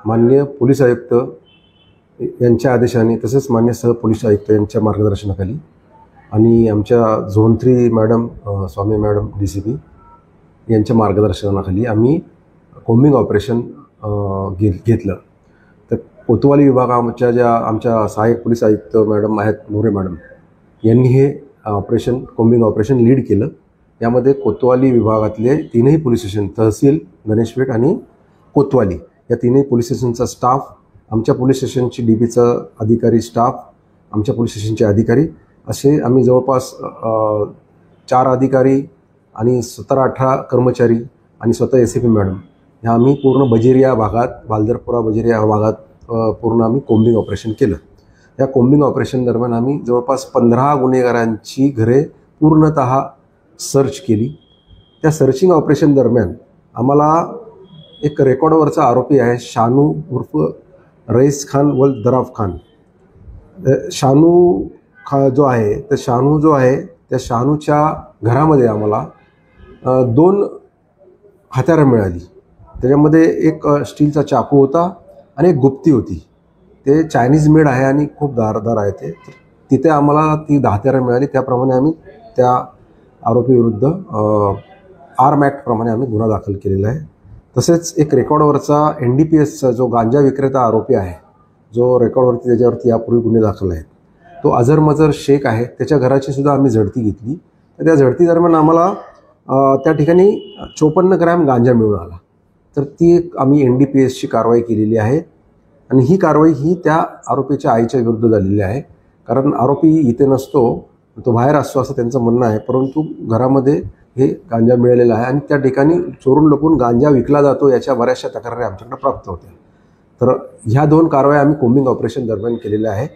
माननीय पोलीस आयुक्त यांच्या आदेशाने तसेच मान्य सहपोलीस आयुक्त यांच्या मार्गदर्शनाखाली आणि आमच्या झोन 3 मॅडम स्वामी मॅडम DCP यांच्या मार्गदर्शनाखाली आम्ही कोम्बिंग ऑपरेशन घेतलं। तर कोतवाली विभागाच्या आमच्या सहाय्यक पोलीस आयुक्त मॅडम आहेत मोरे मॅडम यांनी हे कोम्बिंग ऑपरेशन लीड केलं। यामध्ये कोतवाली विभागातले तीनही पोलीस स्टेशन तहसील, गणेशपेठ आणि कोतवाली या तीनही पोलीस स्टेशनचा स्टाफ, आमच्या पोलीस स्टेशनची DBचा अधिकारी स्टाफ, आमच्या पोलीस स्टेशनचे अधिकारी असे आम्ही जवळपास 4 अधिकारी आणि 17-18 कर्मचारी आणि स्वतः SAP मॅडम ह्या आम्ही पूर्ण बजेरिया भागात, बालदरपुरा बजेरिया भागात पूर्ण आम्ही कोम्बिंग ऑपरेशन केलं। या कोम्बिंग ऑपरेशन दरम्यान आम्ही जवळपास 15 गुन्हेगारांची घरे पूर्णतः सर्च केली। त्या सर्चिंग ऑपरेशन दरम्यान आम्हाला एक रेकॉर्डवरचा आरोपी आहे शानू उर्फ रईस खान वल दराफ खान। शानू जो आहे त्या शानूच्या घरामध्ये आम्हाला 2 हत्यारं मिळाली। त्याच्यामध्ये एक स्टीलचा चाकू होता आणि एक गुप्ती होती। ते चायनीज मेड आहे आणि खूप धारदार आहे ते। तिथे आम्हाला ती हत्यारं मिळाली। त्याप्रमाणे आम्ही त्या आरोपीविरुद्ध आर्म ॲक्ट प्रमाणे आम्ही गुन्हा दाखल केलेला आहे। तसेच एक रेकॉर्डवरचा NDPSचा जो गांजा विक्रेता आरोपी आहे, जो रेकॉर्डवरती त्याच्यावरती यापूर्वी गुन्हे दाखल आहेत, तो अझर मजर शेख आहे। त्याच्या घराची सुद्धा आम्ही झडती घेतली। तर त्या झडती दरम्यान आम्हाला त्या ठिकाणी 54 ग्रॅम गांजा मिळून आला। तर ती एक आम्ही NDPSची कारवाई केलेली आहे आणि ही कारवाई ही त्या आरोपीच्या आईच्या विरुद्ध झालेली आहे। कारण आरोपी इथे नसतो, तो बाहेर असतो असं त्यांचं म्हणणं आहे, परंतु घरामध्ये हे गांजा मिळालेला आहे आणि त्या ठिकाणी चोरून लपून गांजा विकला जातो याच्या बऱ्याचशा तक्रारी आमच्याकडे प्राप्त होत्या। तर ह्या 2 कारवाया आम्ही कोम्बिंग ऑपरेशन दरम्यान केलेल्या आहे।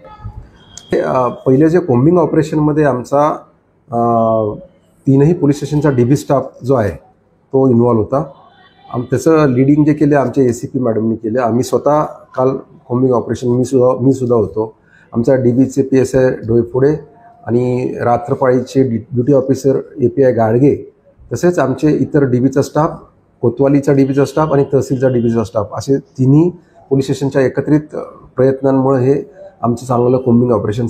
पहिले जे कोम्बिंग ऑपरेशनमध्ये आमचा 3ही पोलीस स्टेशनचा DB स्टाफ जो आहे तो इन्व्हॉल्व होता। त्याचं लीडिंग जे केले आमचे ACP मॅडमनी केले। आम्ही स्वतः काल कोम्बिंग ऑपरेशन मी सुद्धा होतो। आमच्या DBचे PSI डोईफोडे आणि रात्रपाळीचे ड्युटी ऑफिसर API गाडगे, तसेच आमचे इतर DBचा स्टाफ, कोतवालीचा DBचा स्टाफ आणि तहसीलचा DBचा स्टाफ असे 3ही पोलीस स्टेशनच्या एकत्रित प्रयत्नांमुळे हे आमचं चांगलं कोम्बिंग ऑपरेशन